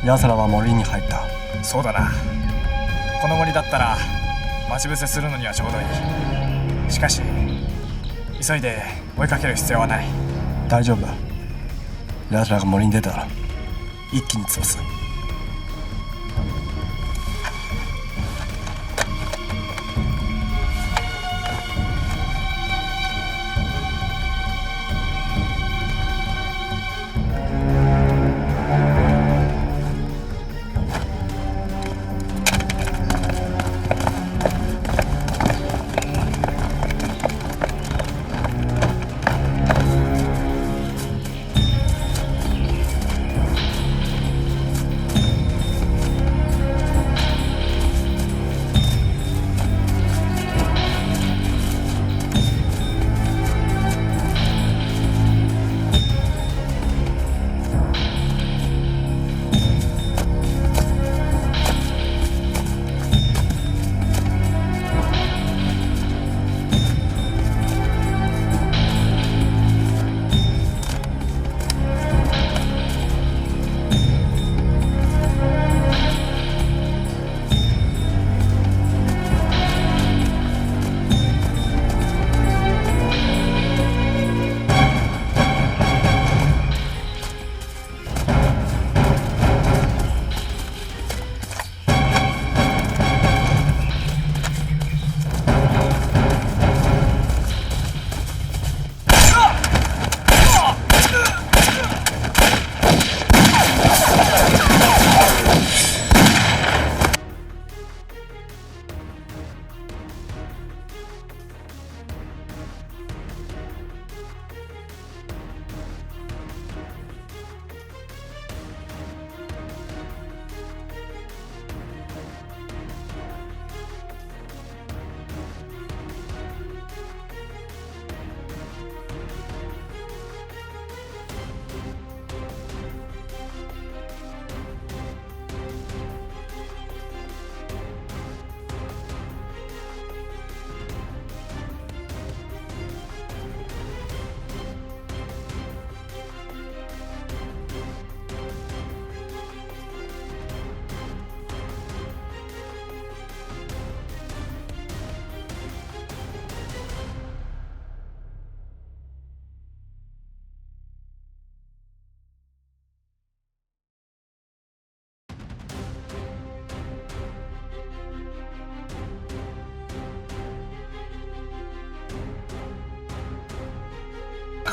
奴らは森に入った。そうだな。この森だったら待ち伏せするのにはちょうどいい。しかし急いで追いかける必要はない。大丈夫だ。奴らが森に出たら一気に潰す。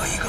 一个。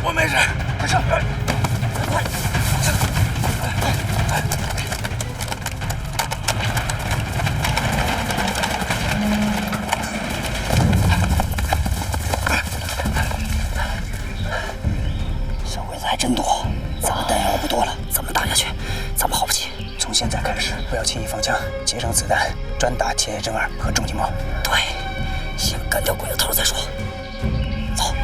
我没事，快上！快！小鬼子还真多，咱们弹药不多了，怎么打下去？咱们耗不起。从现在开始，不要轻易放枪，节省子弹，专打铁野真二和重机猫。对，先干掉鬼子头再说。走。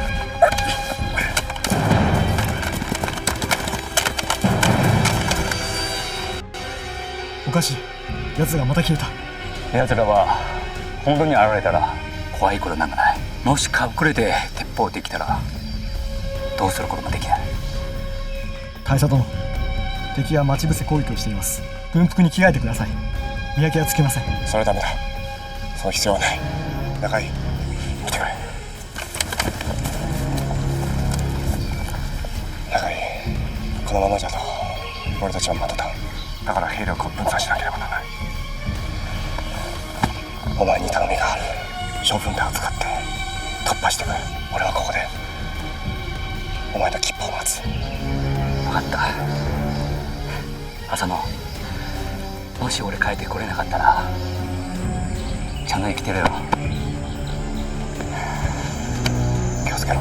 おかしい。奴がまた消えた。奴らは本当に現れたら怖いことなんかない。もし隠れて鉄砲できたらどうすることもできない。大佐殿、敵は待ち伏せ攻撃をしています。軍服に着替えてください。見分けはつきません。それはダメだ。その必要はない。中井、見てくれ。中井、このままじゃと俺たちはまだだ。だから兵力を分散しなければならない。お前に頼みがある。処分弾を使って突破してくれ。俺はここでお前の切符を待つ。分かった。浅野、もし俺帰ってこれなかったらちゃんと生きてるよ。気をつけろ。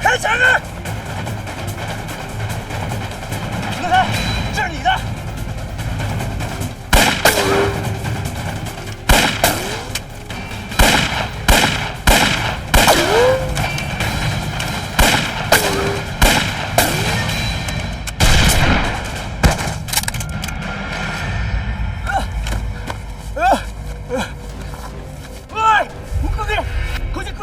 开枪啊！停开！这是你的。喂，快点，快点！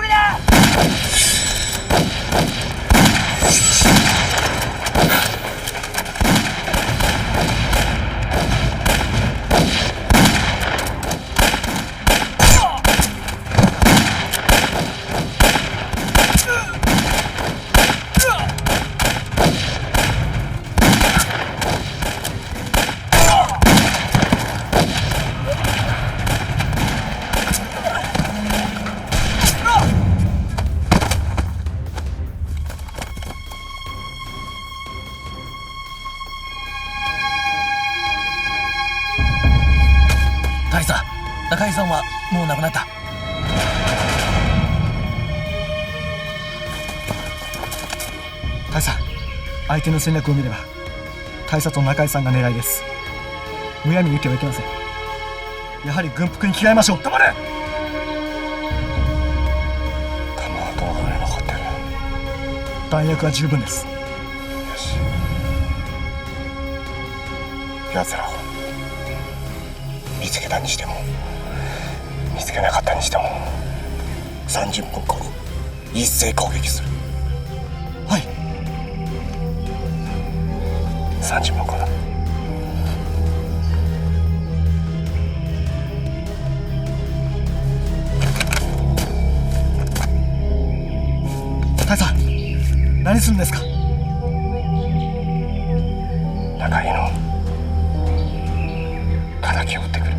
大佐、中井さんはもう亡くなった。大佐、相手の戦略を見れば大佐と中井さんが狙いです。むやみに撃ってはいけません。やはり軍服に着替えましょう。黙れ。弾はどのぐらい残ってる？弾薬は十分です。よし、奴らを見つけたにしても見つけなかったにしても30分後に一斉攻撃する。はい。30分後だ。大佐、何するんですか？中井の敵を撃ってくる。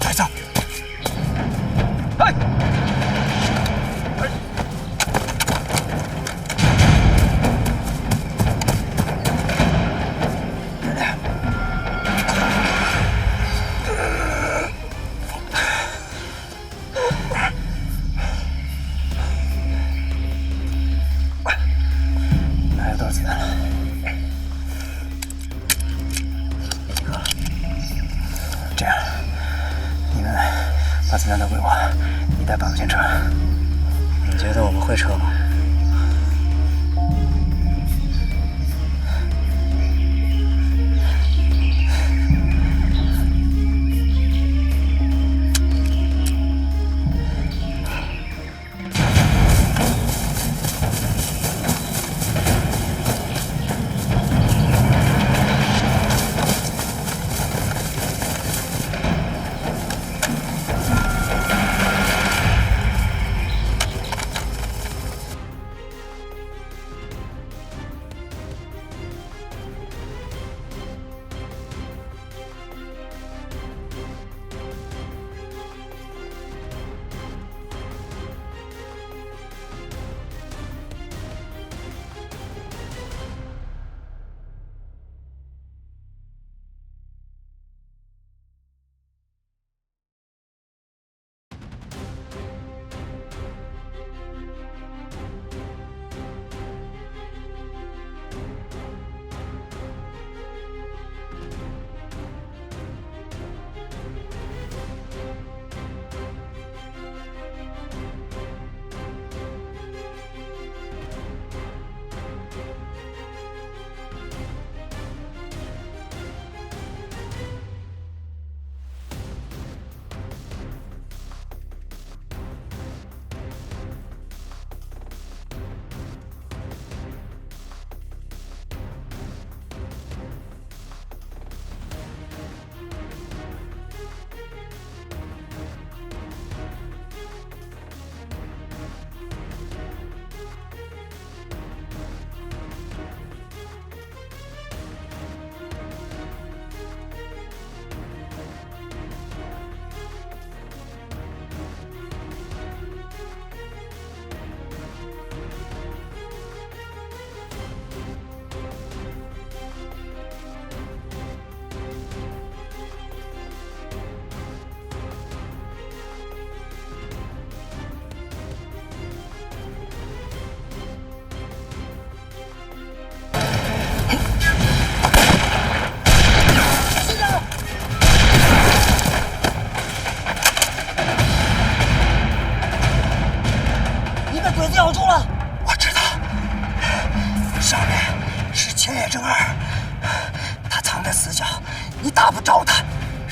大佐。はい。让他归我，你带8个先撤。你觉得我们会撤吗？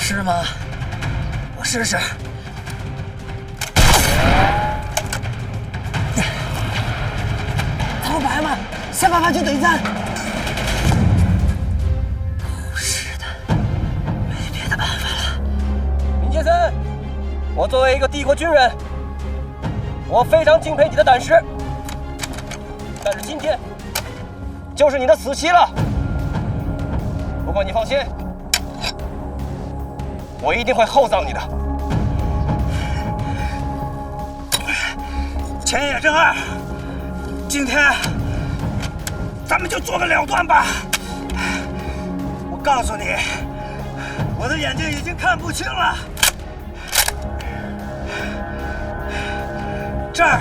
是吗？我试试。他们白吗？想办法去对战。不是的，没别的办法了。林杰森，我作为一个帝国军人，我非常敬佩你的胆识。但是今天就是你的死期了。不过你放心。 我一定会厚葬你的，千野正二，今天咱们就做个了断吧。我告诉你，我的眼睛已经看不清了。这儿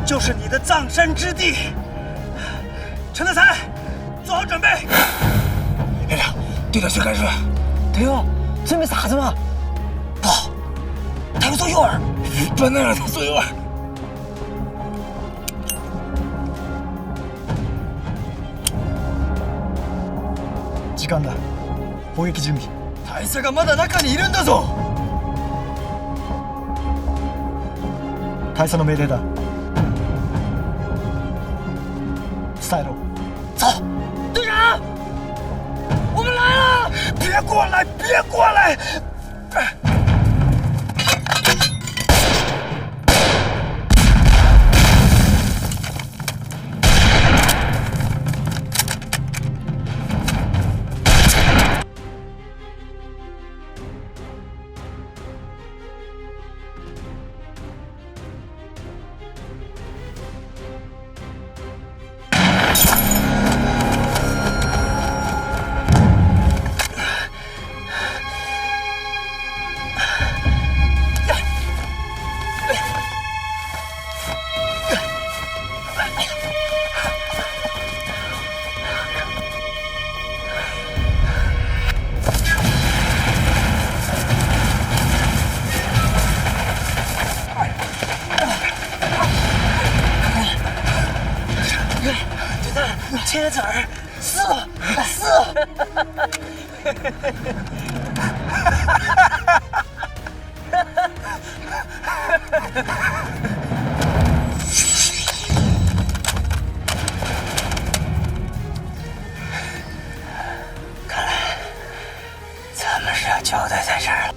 就是你的葬身之地。陈德才，做好准备。连长，对点先开始。对哦。 准备啥子嘛？不，他有左右耳，不能让他左右耳。時間だ。砲撃準備。大佐がまだ中にいるんだぞ。大佐の命令だ。伝えろ。走，队长，我们来了！别过来，别过来！切子儿死了，死了！看来咱们是要交代在这儿了。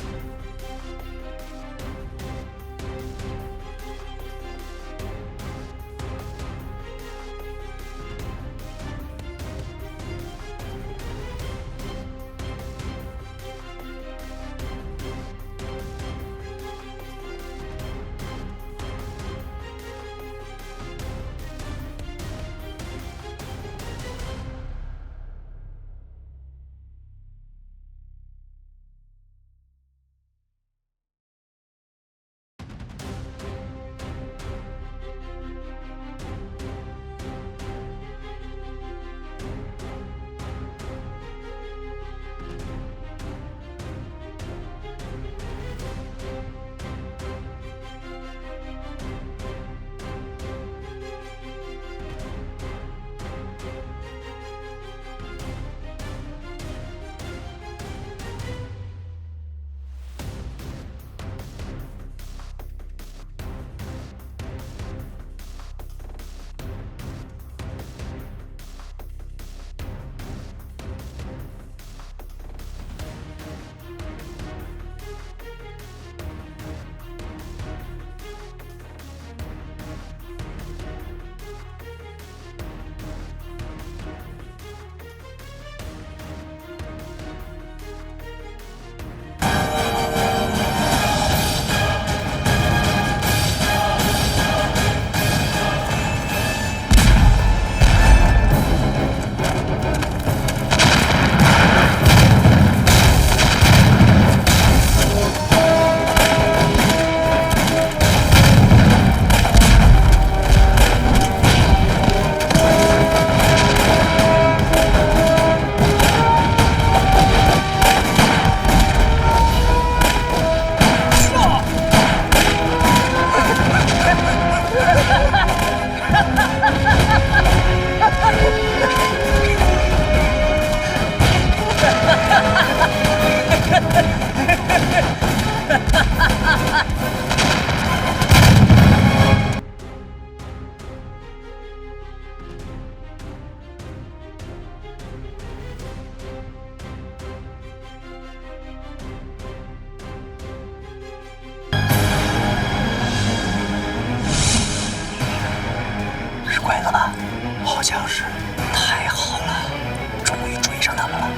拐了吧？好像是。太好了，终于追上他们了。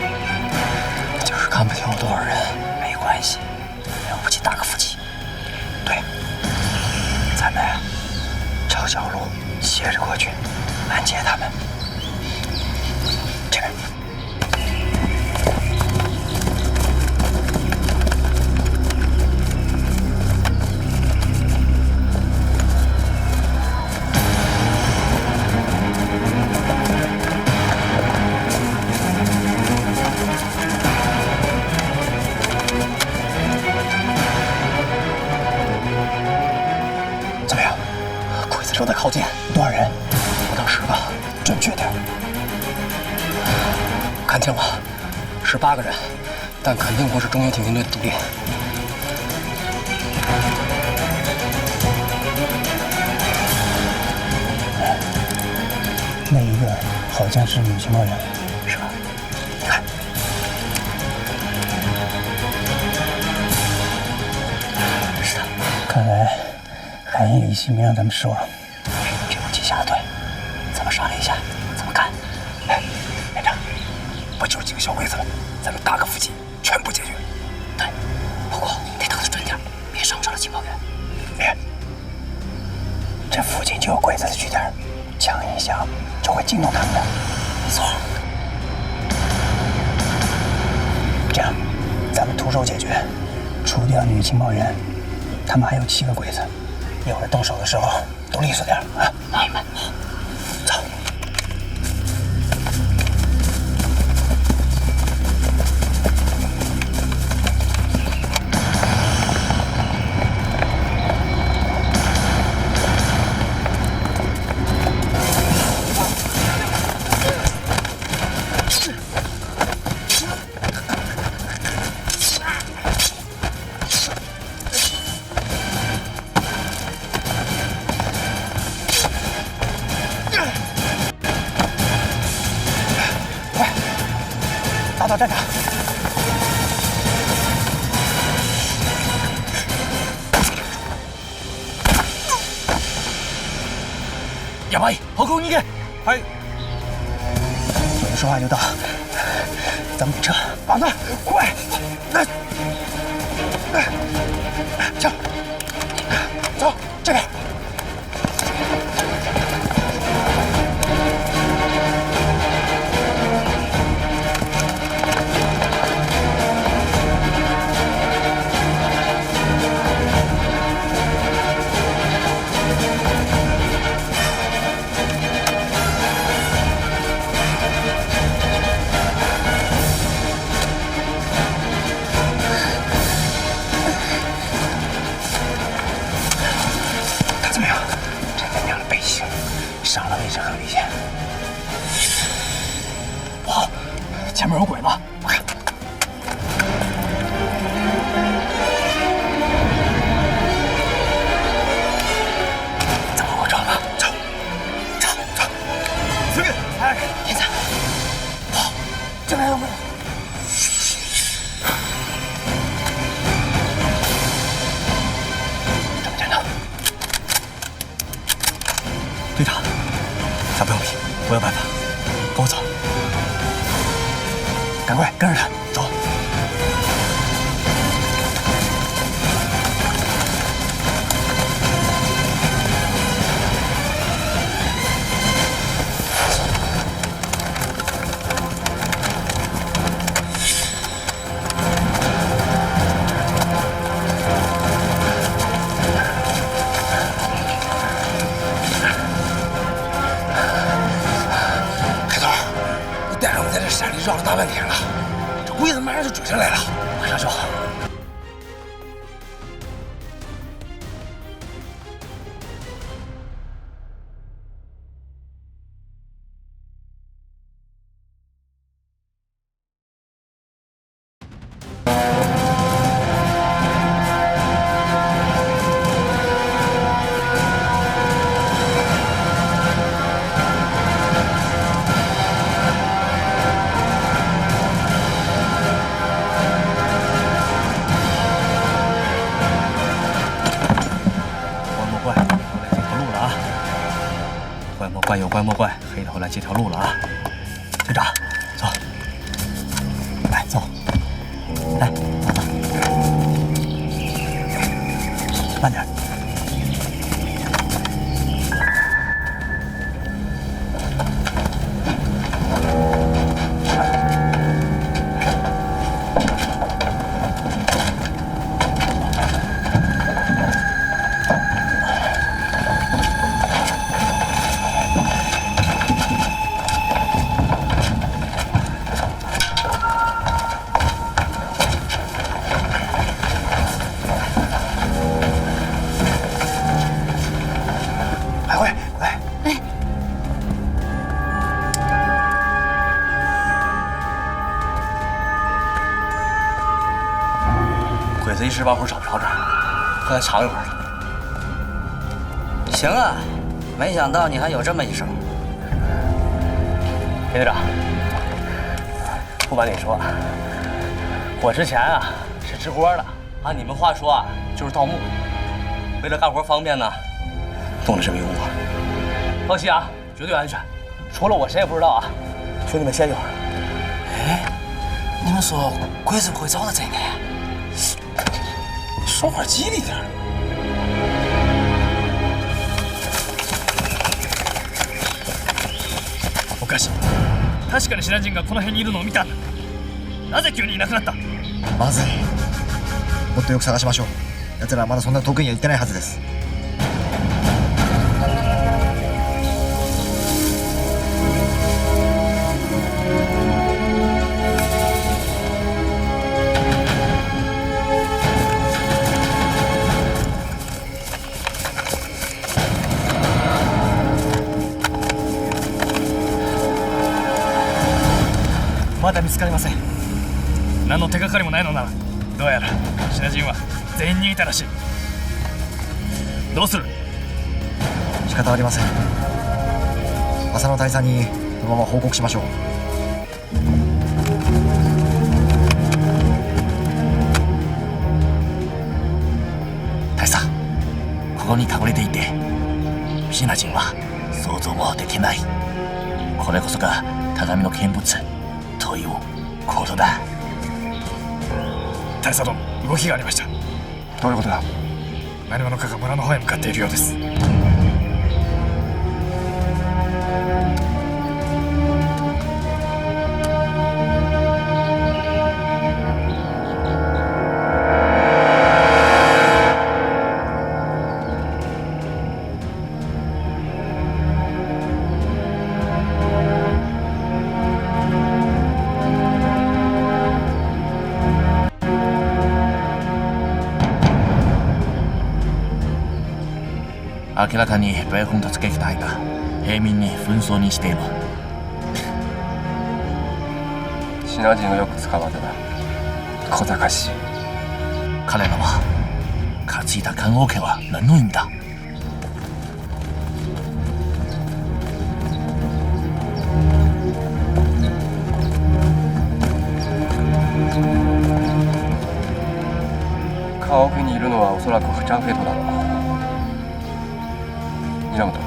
就是看不清有多少人，没关系，了不起打个伏击。对，咱们抄小路斜着过去，拦截他们。这边。正在靠近，多少人？不到10个，准确点。看清了，18个人，但肯定不是中原挺进队的主力。那一个好像是女情报员，是吧？你看，是的。看来韩延一心没让咱们失望。接下的队，咱们商量一下怎么干。哎，连长，不就是几个小鬼子吗？咱们打个伏击，全部解决。对，不过得打得准点，别伤着了情报员。别，这附近就有鬼子的据点，枪一响就会惊动他们的。没错。这样，咱们徒手解决，除掉女情报员，他们还有7个鬼子，一会儿动手的时候都利索点啊！明白。走。到站长。やばい、方向逃げ。はい。有人说话就到，咱们得撤。马子，快！来，走，走这边。他怎么样？这他娘的背行，上了位置很危险。不好，前面有鬼吧？我看。咱们往上吧，走，走，走。すぐ。早く。天才，好，这边有没有？怎么站长？队长，他不要命，我有办法，跟我走。赶快跟着他走。开头，你带着我们在这山里绕了大半天了，这鬼子马上就追上来了，马上说。怪有怪莫怪，黑头来这条路了啊！队长，走，来走，来走走，慢点。鬼子一时半会儿找不着这儿，后来查一会儿了。行啊，没想到你还有这么一手。田队长，不瞒你说，我之前啊是支锅的，按你们话说啊，就是盗墓。为了干活方便呢，弄了这么一屋。放心啊，绝对安全，除了我谁也不知道啊。兄弟们歇一会儿。哎，你们说鬼子不会找到这个呀？说话吉利点。おかしい。確かにシナ人がこの辺にいるのを見たんだ。なぜ急にいなくなった？まずい。もっとよく探しましょう。奴らはまだそんな遠くには行ってないはずです。まだ見つかりません。何の手がかりもないのなら、どうやらシナ人は全員逃げたらしい。どうする？仕方ありません。浅野大佐にこのまま報告しましょう。こに倒れていてシナ人は想像もできない。これこそが鏡の見物ということだ。大佐殿、動きがありました。どういうことだ？何者かが村の方へ向かっているようです。明らかに米軍突撃隊が平民に紛争にしている。シナ人をよく使わずだ。小賢しい。彼らは担いだ棺桶は何の意味だ？棺桶にいるのはおそらくフチャンフェトだろう。源、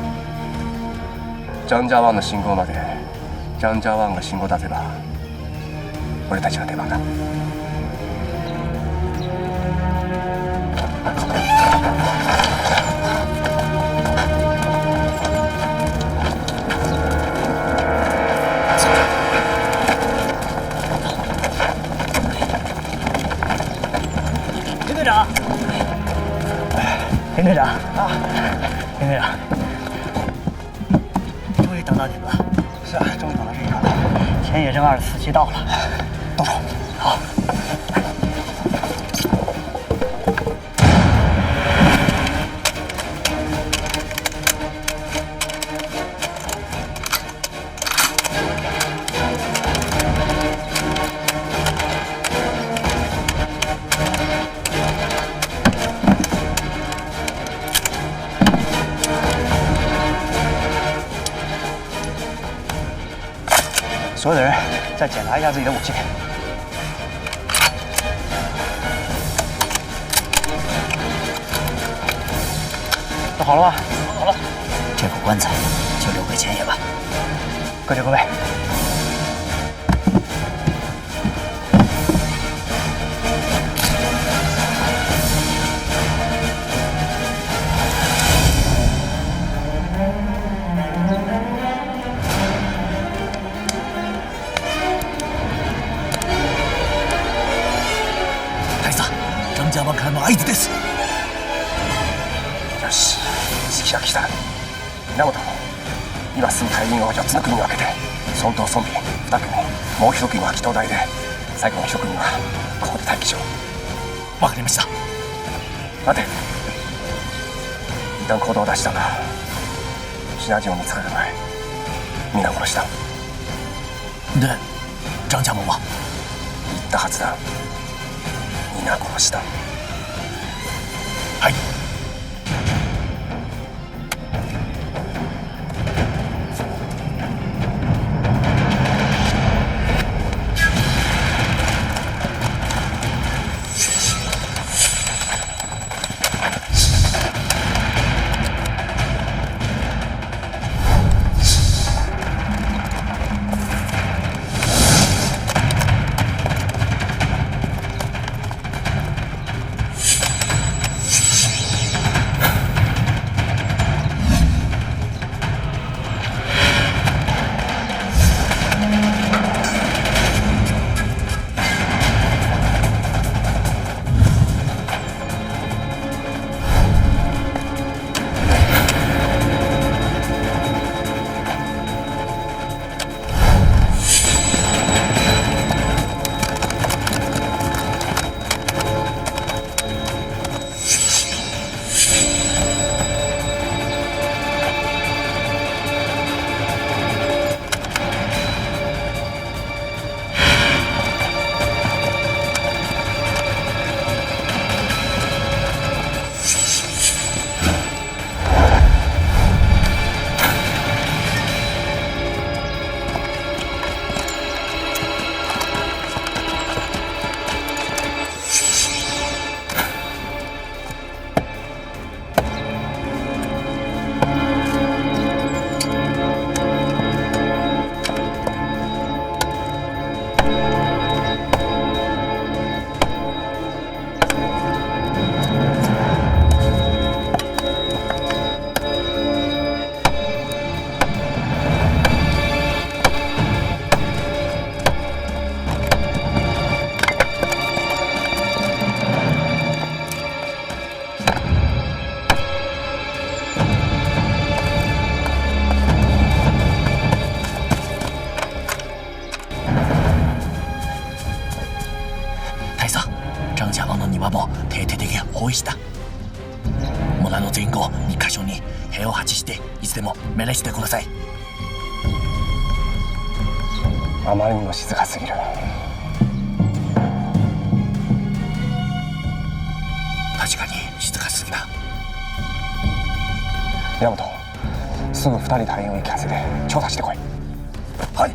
ジャンジャーワンの信号までジャンジャーワンが信号出せば俺たちの出番だ。连队长啊，连队长，终于等到你们了。是啊，终于等到这一刻了。千野正二的死期到了，动手。好。所有的人再检查一下自己的武器。都好了吧？好了。这口棺材就留给千野吧。各就各位。ジャワからの合図です。よし、指揮が来た。源、今すぐ隊員を4つの組に分けて孫と孫備2組、もう1組は機動隊で、最後の1組はここで待機しよう。わかりました。待て、一旦行動を出したんだ。シナ人を見つかる前皆殺した。でジャンジャモンは？言ったはずだ。皆殺した。はい。あまりにも静かすぎる。確かに静かすぎだ。大和、すぐ2人隊員を行かせて調査してこい。はい。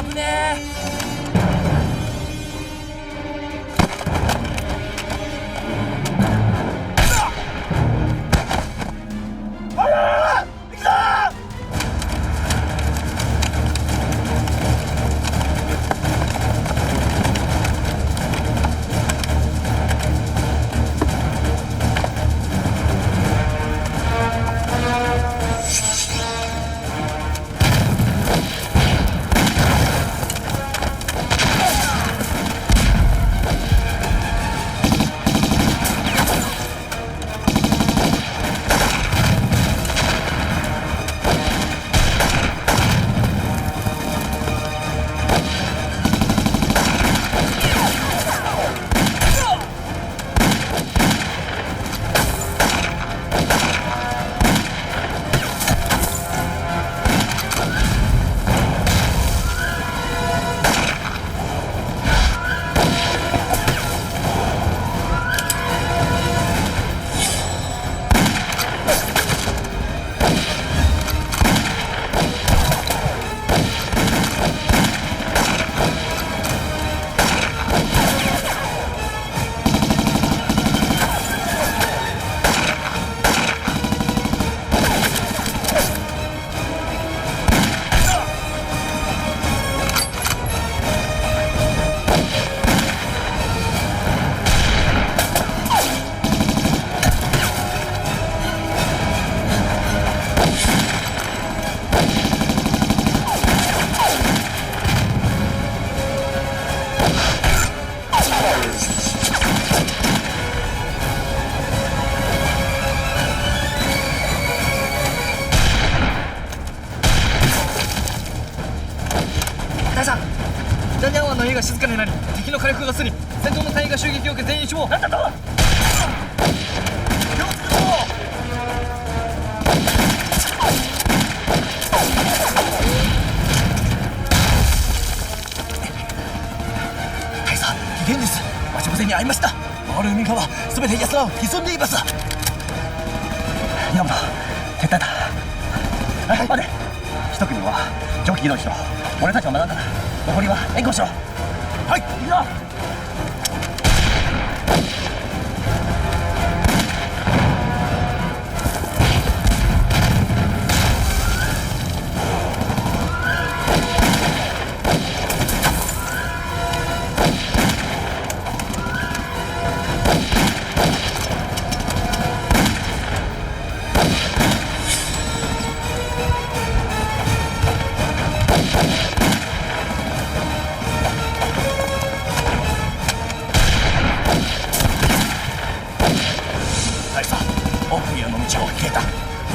危ねえ。大佐、ダニャン湾の家が静かになり、敵の火力が過ぎ、戦闘の隊員が襲撃を受け全員死亡。なんだと。気をつけろ。大佐、危険です。待ち伏せに遭いました。回る海側、すべて奴らを潜んでいます。ヤマ、撤退だ。はい、待て。一組は蒸気移動しろ。俺たちは学んだ。残りは援護しろ。はい、行くぞ。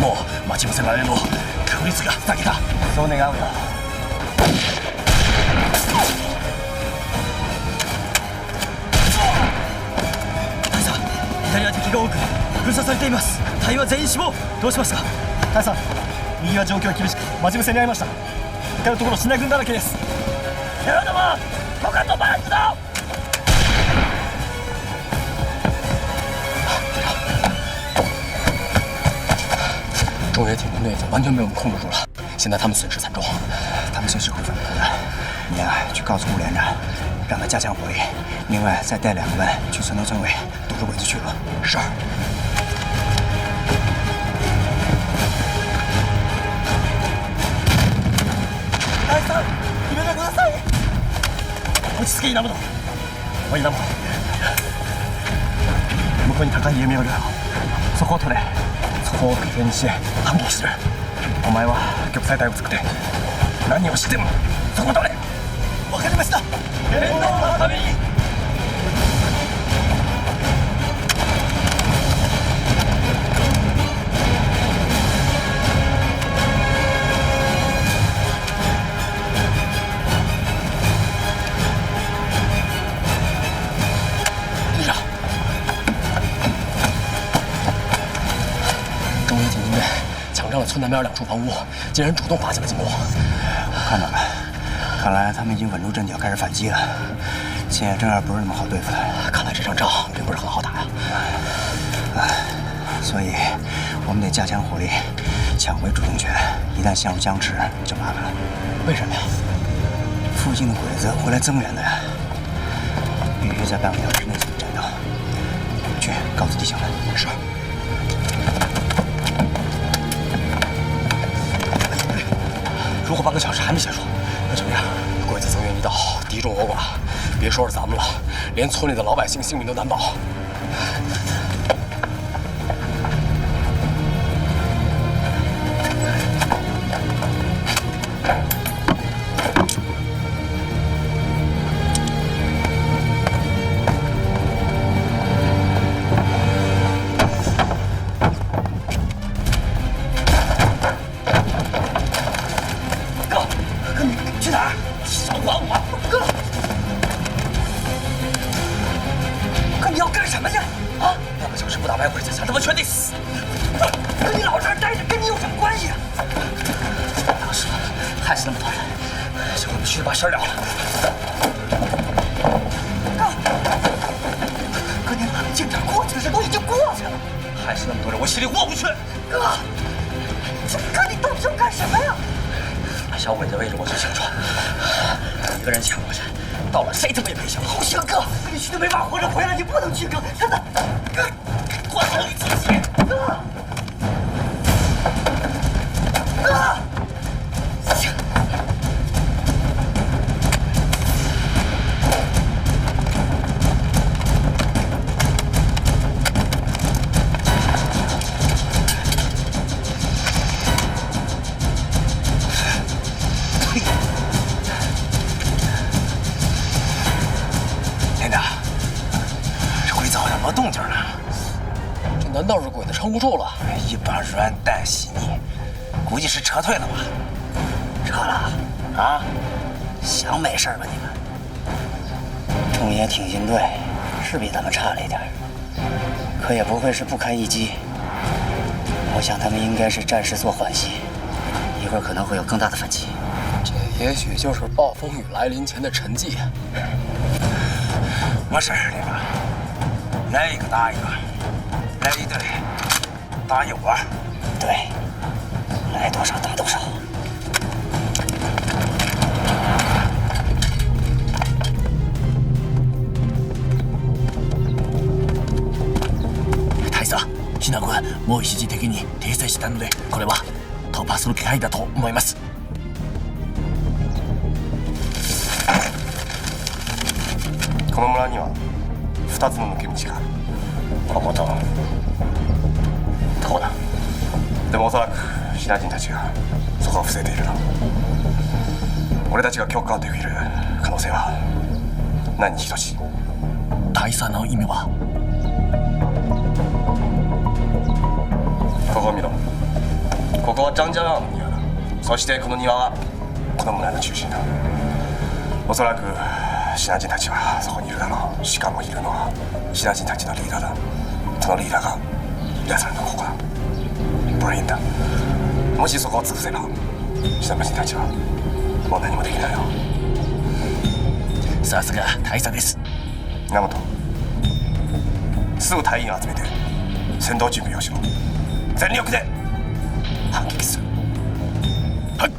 もう待ち伏せられるの確率が下げた。そう願うよ。大佐、左は敵が多く封鎖されています。隊員は全員死亡。どうしますか。大佐、右は状況は厳しく待ち伏せに遭いました。至る所シナ軍だらけです。兄弟们，快快走吧，知道？中野挺兵队已经完全被我们控制住了，现在他们损失惨重，他们随时会反扑的。你呀，去告诉顾连长，让他加强火力。另外，再带2个班去村头村尾堵住鬼子去路。是。大地さん、決めてください。落ち着け稲本。おい稲本。向こうに高い家見えるだろ。そこを取れ。そこを拠点にして反撃する。お前は玉砕隊を作って何をしてもそこを取れ。わかりました。天皇のために。抢了村南边2处房屋，竟然主动发起了进攻。我看到了，看来他们已经稳住阵脚，开始反击了。千叶真二不是那么好对付的，看来这场仗并不是很好打呀。所以我们得加强火力，抢回主动权。一旦陷入僵持，就麻烦了。为什么呀？附近的鬼子会来增援的呀，必须在半个小时内战到。去告诉弟兄们。是。如果半个小时还没结束，那这么样，鬼子增援一到，敌众我寡，别说是咱们了，连村里的老百姓性命都难保。难道是鬼子撑不住了？一把软蛋稀泥，估计是撤退了吧？撤了啊？想没事吧你们？中野挺进队是比他们差了一点，可也不会是不堪一击。我想他们应该是暂时做缓袭，一会儿可能会有更大的反击。这也许就是暴风雨来临前的沉寂。没事，那个来一个打一个。来一队，打一窝。对，来多少打多少。大佐、シナ軍もう一時的に停滞したので、これは突破する機会だと思います。この村には2つの抜け道がある。こことここだ。でもおそらくシナ人たちがそこを防いでいるの。俺たちが極下を手を入れる可能性は何に等しい。大佐の意味は？ここを見ろ。ここはジャンジャンアンの庭だ。そしてこの庭はこの村の中心だ。おそらくシナ人たちはそこにいるだろう。しかもいるのはシナ人たちのリーダーだ。そのリーダーが皆さんのここだ。ブレインだ。もしそこを潰せば下町たちはもう何もできないよ。さすが大佐です。源、すぐ隊員を集めて戦闘準備をしろ。全力で反撃する。はい。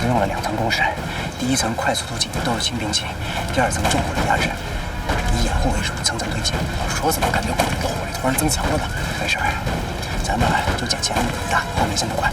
用了2层攻势，第1层快速突进都是轻兵器，第2层重火力压制，以掩护为主，层层推进。说怎么感觉鬼子的火力突然增强了呢？没事儿，咱们就捡前面的，后面先不管。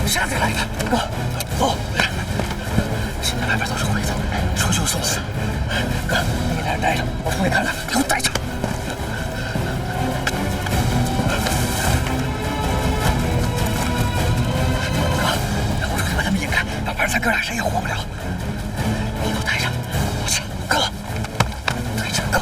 下次来一个，哥，走。现在外边都是鬼子，出去就送死。哥，你在这待着，我出去看看，给我带上。哥，让我出去把他们引开，要不然咱哥俩谁也活不了。你给我带上，我去。哥，带着哥。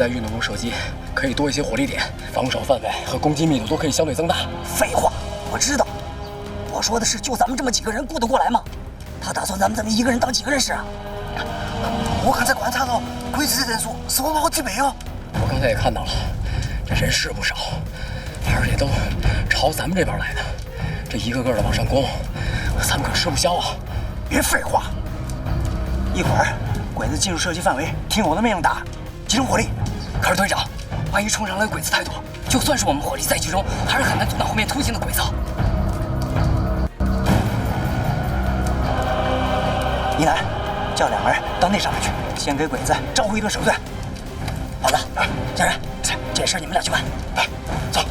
在运动中射击，可以多一些火力点，防守范围和攻击密度都可以相对增大。废话，我知道。我说的是，就咱们这么几个人顾得过来吗？他打算咱们一个人当几个人使啊？我刚才观察到，鬼子的人数是我们好几倍哦。我刚才也看到了，这人是不少，而且都朝咱们这边来的。这一个个的往上攻，咱们可吃不消啊！别废话，一会儿鬼子进入射击范围，听我的命令打，集中火力。可是队长，万一冲上来的鬼子太多，就算是我们火力再集中，还是很难阻挡后面突进的鬼子。一南，叫两个人到那上面去，先给鬼子招呼一顿手段。好的，家人，这事你们俩去办。来，走。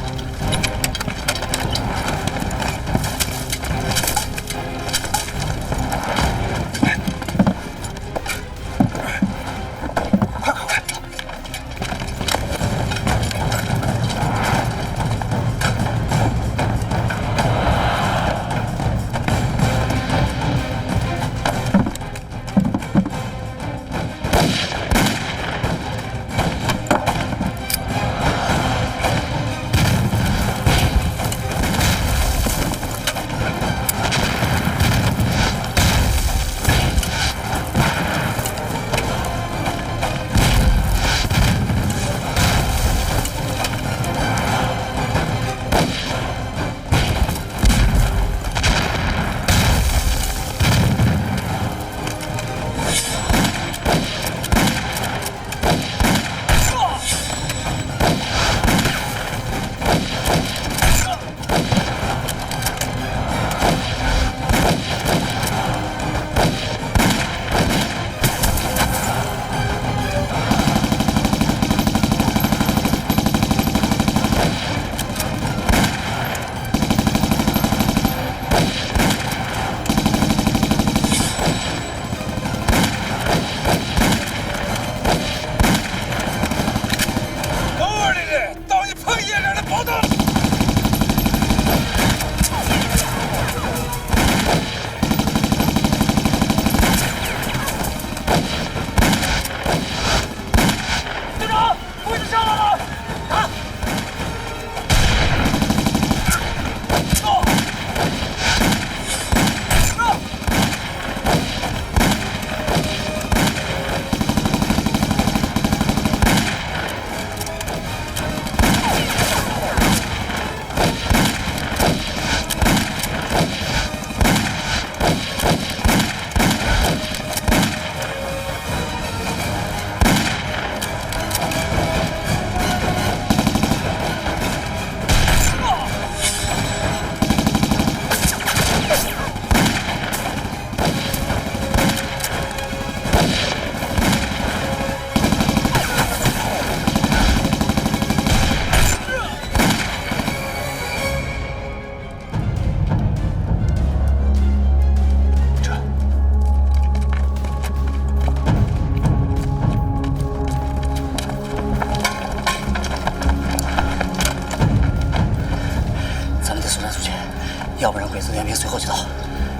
要不然鬼子援兵随后就到。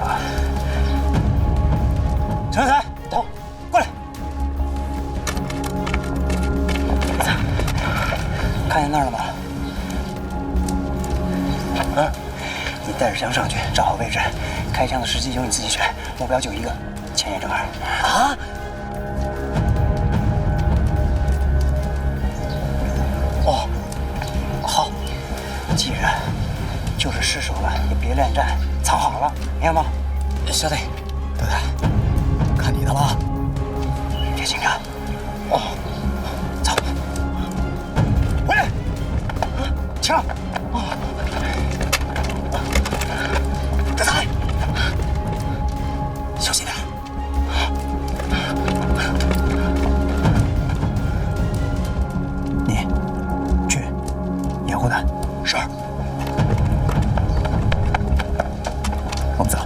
啊！陈才，到，过来。看见那儿了吗？嗯，你带着枪上去，找好位置，开枪的时机由你自己选，目标就一个，前野正二。啊！哦，好，既然就是失手了，也别恋战，藏好了，明白吗？小弟，德泰，看你的了，别紧张。哦，走，回来，枪。哦，德泰，小心点。你去掩护他。是。我们走。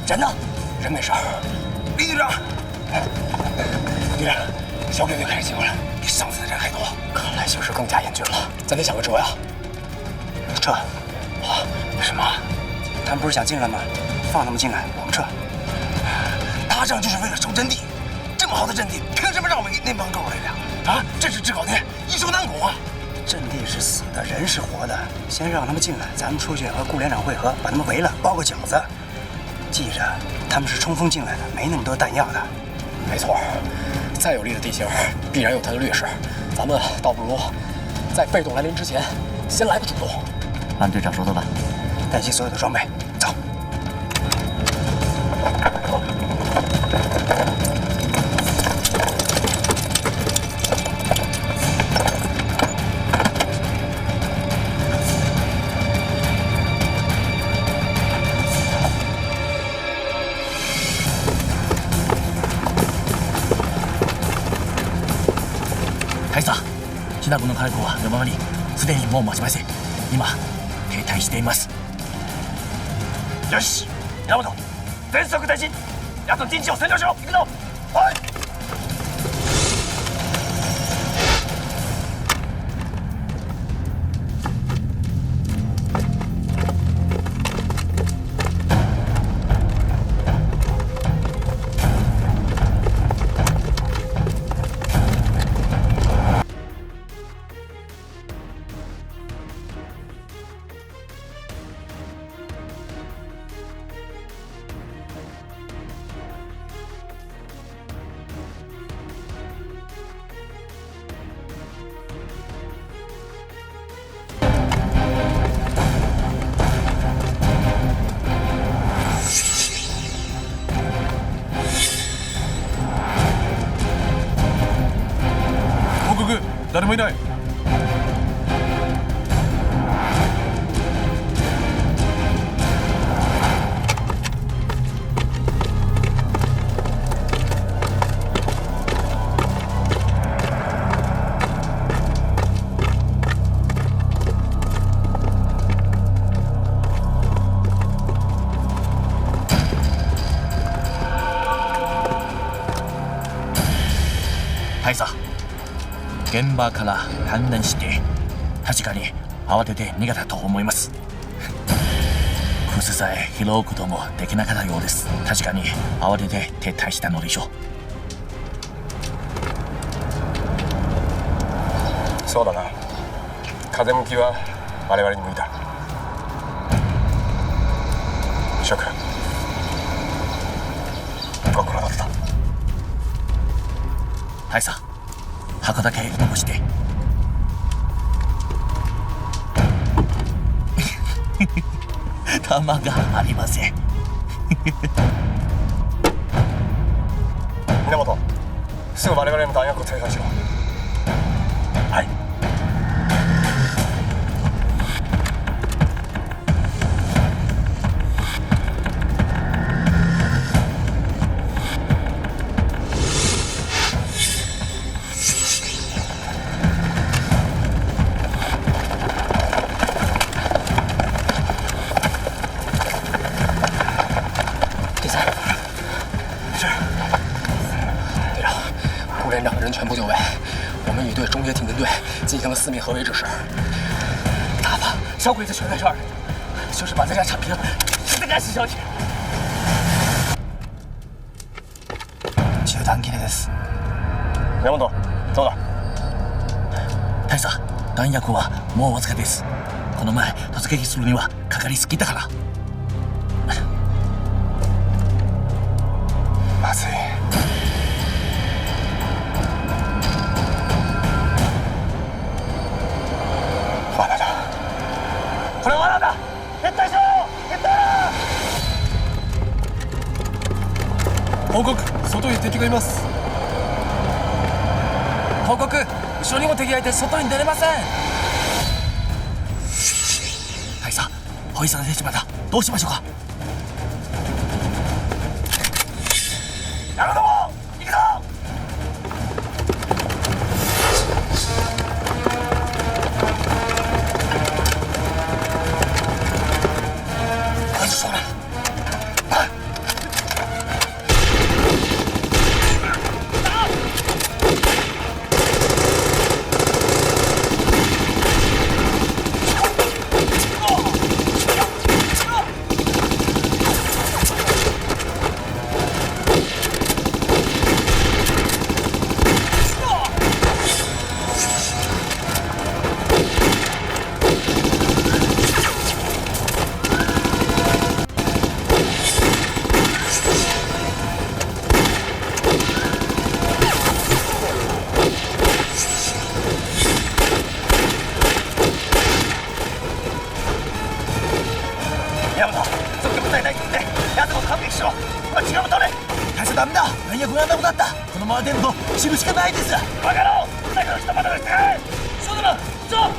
人呢？人没事。李队长，队长，小鬼队开始进攻了，比上次的人还多，看来形势更加严峻了。咱得想个辙呀。撤。啊？什么？他们不是想进来吗？放他们进来，我们撤。打仗就是为了守阵地，这么好的阵地，凭什么让我们给那帮狗来了？啊，这是制高点，易守难攻啊！阵地是死的，人是活的，先让他们进来，咱们出去和顾连长会合，把他们围了，包个饺子。记着，他们是冲锋进来的，没那么多弹药的。没错，再有利的地形，必然有它的劣势。咱们倒不如在被动来临之前，先来个主动。按队长说的办，带齐所有的装备，走。大佐、シナゴの海溝は山場にすでにもう待ちません。今停滞しています。よし、源、全速前進。あと陣地を占領しろ。行くぞ。はい。誰もいない。大佐、現場から判断して確かに慌てて逃げたと思います。クスさえ拾うこともできなかったようです。確かに慌てて撤退したのでしょう。そうだな。風向きは我々に無理だ。諸君、ご苦労だった。大佐、箱だけ残して弾がありません源、すぐ我々の弾薬を生産しろ。はい。顾连长的人全部就位，我们已对中野挺进队进行了4面合围指示。打吧，小鬼子全在这儿，就是把这家铲平，是得赶死小铁。中断切れです。源、どうだ。大佐、弾薬はもうわずかです。この前突撃するにはかかりすぎたから。まずい。罠だ。これは罠だ。撤退しろ。撤退。報告、外に敵がいます。報告、後ろにも敵がいて外に出れません。大佐、ホイさん出てしまった。どうしましょうか。やるぞ。行くぞ。快去说了！啊！んなことだった。このまま出ると死ぬしかないです。バカ野郎、だから下までかい。そうだな、そう。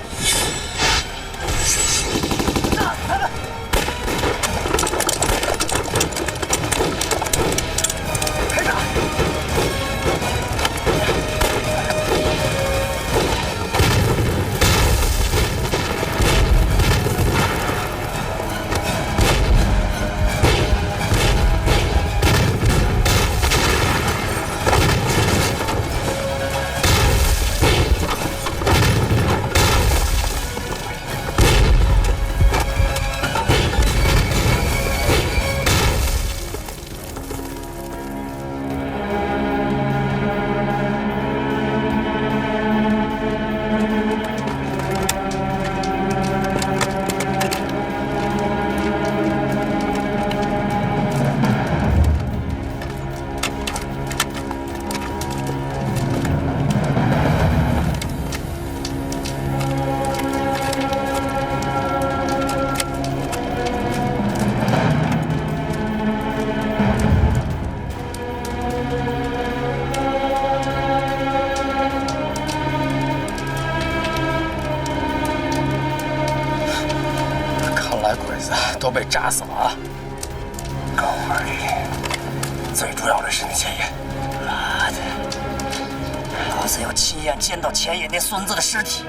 都被炸死了。高二里，最主要的是那钱野。妈的！老子要亲眼见到钱野那孙子的尸体。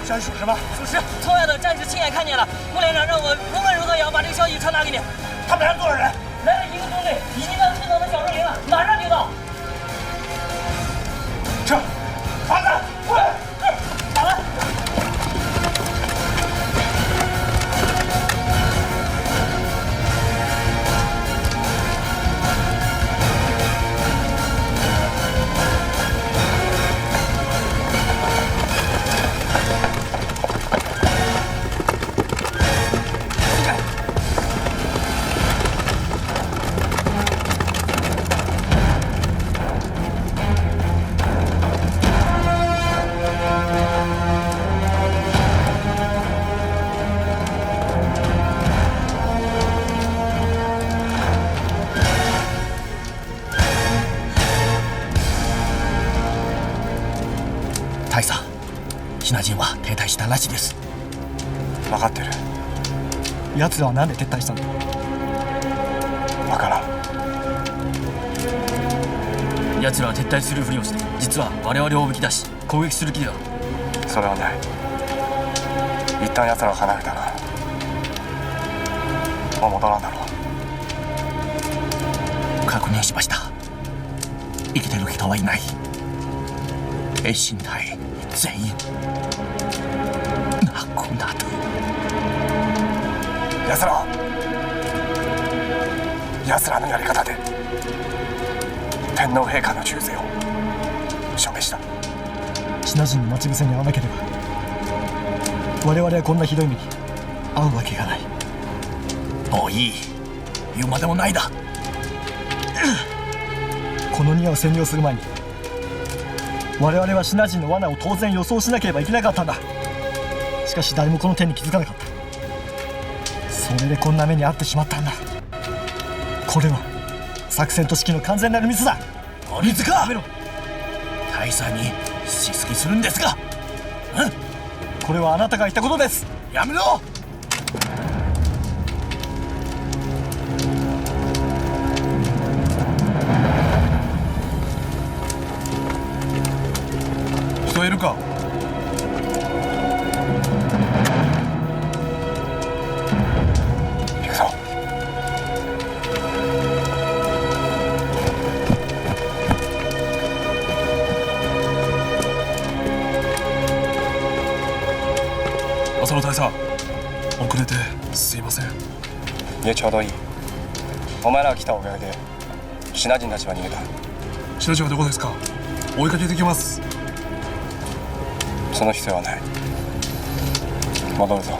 山鼠是吗？属实，同样的战士亲眼看见了。顾连长让我无论如何也要把这个消息传达给你。他们来了多少人？来了1个中队，已经到青岛的小树林了，马上就到。撤！儿子，过来！打了。大佐、シナ人は停滞したらしいです。分かってる。奴らはなんで撤退したの？分からん。奴らは撤退するふりをして、実は我々をおびき出し攻撃する気だ。それはない。一旦奴らを離れたらもう戻らんだろう。確認しました。生きてる人はいない。衛進隊全員こんな後奴らのやり方で天皇陛下の忠誠を証明した。シナ人の待ち伏せに遭わなければ我々はこんなひどい目に遭うわけがない。もういい、言うまでもないだ。この庭を占領する前に我々はシナ人の罠を当然予想しなければいけなかったんだ。しかし誰もこの点に気づかなかった。それでこんな目に遭ってしまったんだ。これは作戦と指揮の完全なるミスだ。水か大佐にしすぎするんですが、これはあなたが言ったことです。やめろ。人いるか？行くぞ。浅野大佐、遅れてすいません。いえ、ちょうどいい。お前らが来たおかげでシナ人たちは逃げた。シナ人はどこですか？追いかけてきます。その必要はない。戻るぞ。